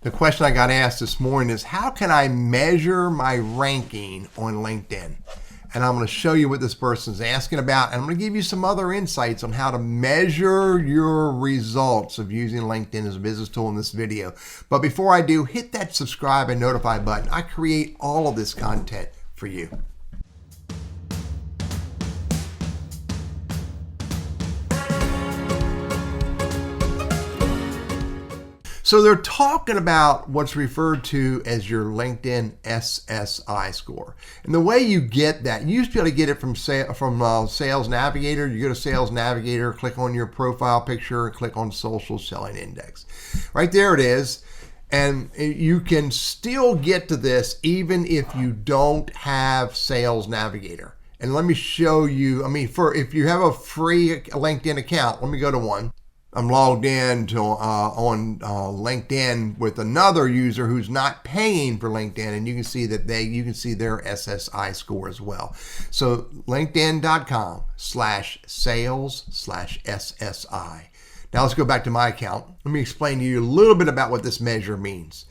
The question I got asked this morning is, how can I measure my ranking on LinkedIn? And I'm going to show you what this person's asking about. And I'm going to give you some other insights on how to measure your results of using LinkedIn as a business tool in this video. But before I do, hit that subscribe and notify button. I create all of this content for you. So they're talking about what's referred to as your LinkedIn SSI score. And the way you get that, you used to be able to get it from Sales Navigator. You go to Sales Navigator, click on your profile picture, and click on Social Selling Index. Right there it is. And you can still get to this even if you don't have Sales Navigator. And let me show you, if you have a free LinkedIn account, let me go to one. I'm logged in to on LinkedIn with another user who's not paying for LinkedIn, and you can see that you can see their SSI score as well. So linkedin.com/sales/SSI. Now let's go back to my account. Let me explain to you a little bit about what this measure means.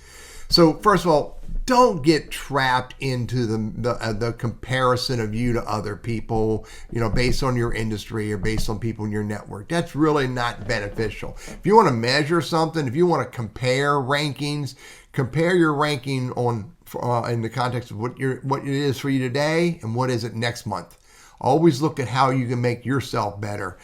So first of all, don't get trapped into the comparison of you to other people, based on your industry or based on people in your network. That's really not beneficial. If you want to measure something, if you want to compare rankings, compare your ranking in the context of what it is for you today and what is it next month. Always look at how you can make yourself better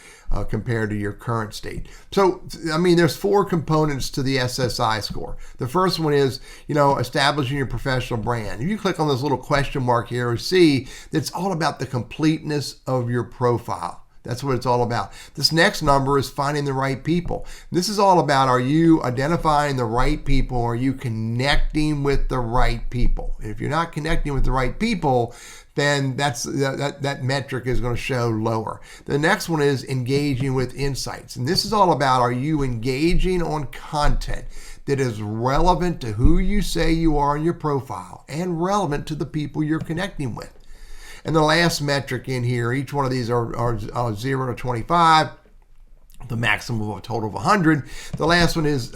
compared to your current state. So, there's 4 components to the SSI score. The first one is, establishing your professional brand. If you click on this little question mark here, you see that it's all about the completeness of your profile. That's what it's all about. This next number is finding the right people. This is all about, are you identifying the right people? Are you connecting with the right people? And if you're not connecting with the right people, then that metric is going to show lower. The next one is engaging with insights. And this is all about, are you engaging on content that is relevant to who you say you are in your profile and relevant to the people you're connecting with? And the last metric in here, each one of these are 0 to 25, the maximum of a total of 100. The last one is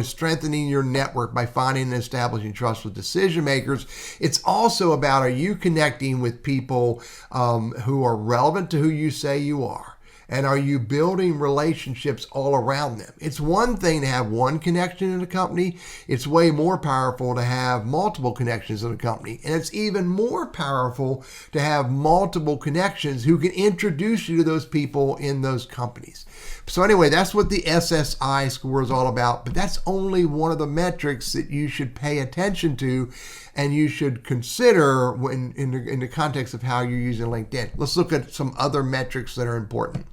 strengthening your network by finding and establishing trust with decision makers. It's also about, are you connecting with people who are relevant to who you say you are? And are you building relationships all around them? It's one thing to have one connection in a company. It's way more powerful to have multiple connections in a company. And it's even more powerful to have multiple connections who can introduce you to those people in those companies. So anyway, that's what the SSI score is all about. But that's only one of the metrics that you should pay attention to and you should consider when in the context of how you're using LinkedIn. Let's look at some other metrics that are important.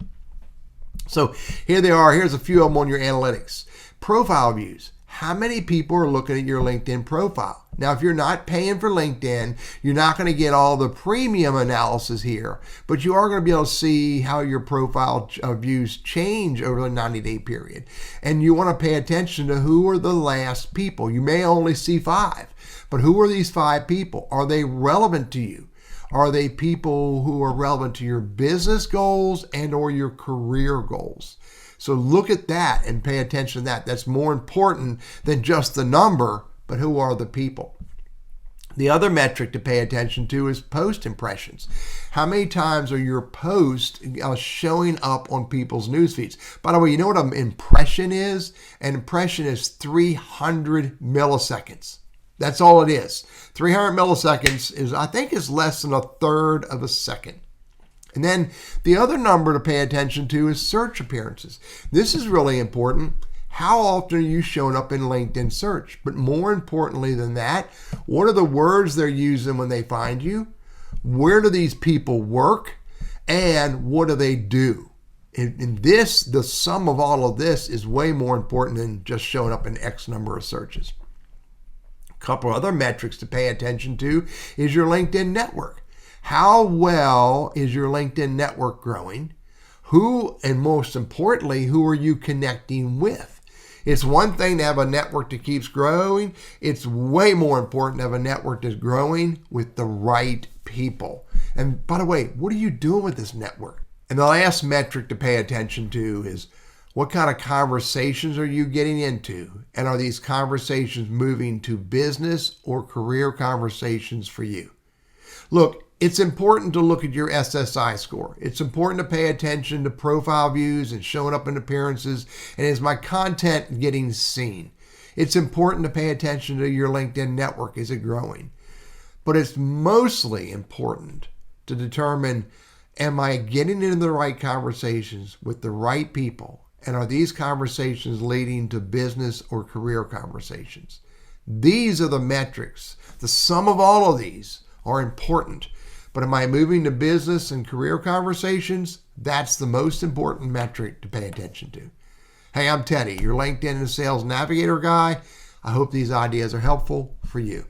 So here they are. Here's a few of them on your analytics. Profile views. How many people are looking at your LinkedIn profile? Now, if you're not paying for LinkedIn, you're not going to get all the premium analysis here, but you are going to be able to see how your profile views change over the 90-day period. And you want to pay attention to who are the last people. You may only see 5, but who are these 5 people? Are they relevant to you? Are they people who are relevant to your business goals and or your career goals? So look at that and pay attention to that. That's more important than just the number, but who are the people? The other metric to pay attention to is post impressions. How many times are your posts showing up on people's news feeds? By the way, you know what an impression is? An impression is 300 milliseconds. That's all it is. 300 milliseconds is less than a third of a second. And then the other number to pay attention to is search appearances. This is really important. How often are you showing up in LinkedIn search? But more importantly than that, what are the words they're using when they find you? Where do these people work? And what do they do? And this, the sum of all of this is way more important than just showing up in X number of searches. A couple other metrics to pay attention to is your LinkedIn network. How well is your LinkedIn network growing? Who, and most importantly, who are you connecting with? It's one thing to have a network that keeps growing. It's way more important to have a network that's growing with the right people. And by the way, what are you doing with this network? And the last metric to pay attention to is, What kind of conversations are you getting into? And are these conversations moving to business or career conversations for you? Look, it's important to look at your SSI score. It's important to pay attention to profile views and showing up in appearances. And is my content getting seen? It's important to pay attention to your LinkedIn network. Is it growing? But it's mostly important to determine, am I getting into the right conversations with the right people? And are these conversations leading to business or career conversations? These are the metrics. The sum of all of these are important. But am I moving to business and career conversations? That's the most important metric to pay attention to. Hey, I'm Teddy, your LinkedIn and Sales Navigator guy. I hope these ideas are helpful for you.